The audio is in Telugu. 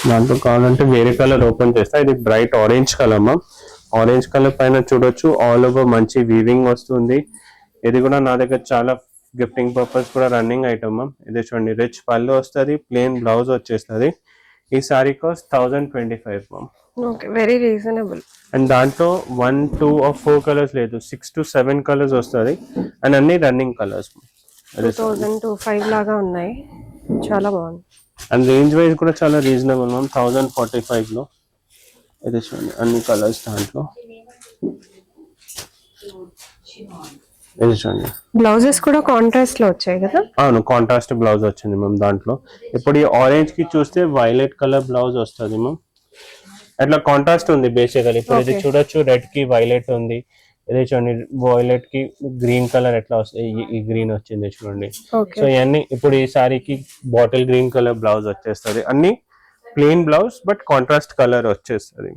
దాంట్లో కావాలంటే వేరే కలర్ ఓపెన్ చేస్తా. ఇది bright orange colour ma'am. Orange colour పైన చూడొచ్చు ఆల్ ఓవర్ మంచి వీవింగ్ వస్తుంది. ఇది కూడా నా దగ్గర చాలా గిఫ్టింగ్ పర్పస్ కూడా రన్నింగ్ ఐటమ్ మ్యామ్. ఇది చూడండి రిచ్ పళ్ళు వస్తుంది, ప్లెయిన్ బ్లౌజ్ వచ్చేస్తుంది. ఈ sorry cost 1025 ma'am. Okay, very reasonable. And దాంట్లో 1, 2 or 4 కలర్స్ లేదు, 6 to 7 కలర్స్ వస్తుంది. అండ్ అన్ని రన్నింగ్ కలర్స్ 2005 లాగా ఉన్నాయి, చాలా బాగుంది. అండ్ రేంజ్ వైజ్ కూడా చాలా రీజనబుల్ మ్యామ్. 1045 లో ఇది చూడండి అన్ని కలర్స్ దాంట్లో. ఇది చూడండి బ్లౌజెస్ కూడా కాంట్రాస్ట్ లో వచ్చాయి కదా. అవును, కాంట్రాస్ట్ బ్లౌజ్ వచ్చింది మ్యామ్ దాంట్లో. ఇప్పుడు ఈ ఆరెంజ్ కి చూస్తే వైలెట్ కలర్ బ్లౌజ్ వస్తుంది మ్యామ్. అట్లా కాంట్రాస్ట్ ఉంది బేసికలీ. ఇప్పుడు ఇది చూడొచ్చు, రెడ్ కి వైలెట్ ఉంది. ఇది చూడండి వైలెట్ కి గ్రీన్ కలర్ ఎట్లా వస్తుంది, ఈ గ్రీన్ వచ్చింది చూడండి. సో ఇవన్నీ ఇప్పుడు ఈ సారీకి బాటిల్ గ్రీన్ కలర్ బ్లౌజ్ వచ్చేస్తుంది. అన్ని plain blouse but contrast colour వచ్చేస్తుంది.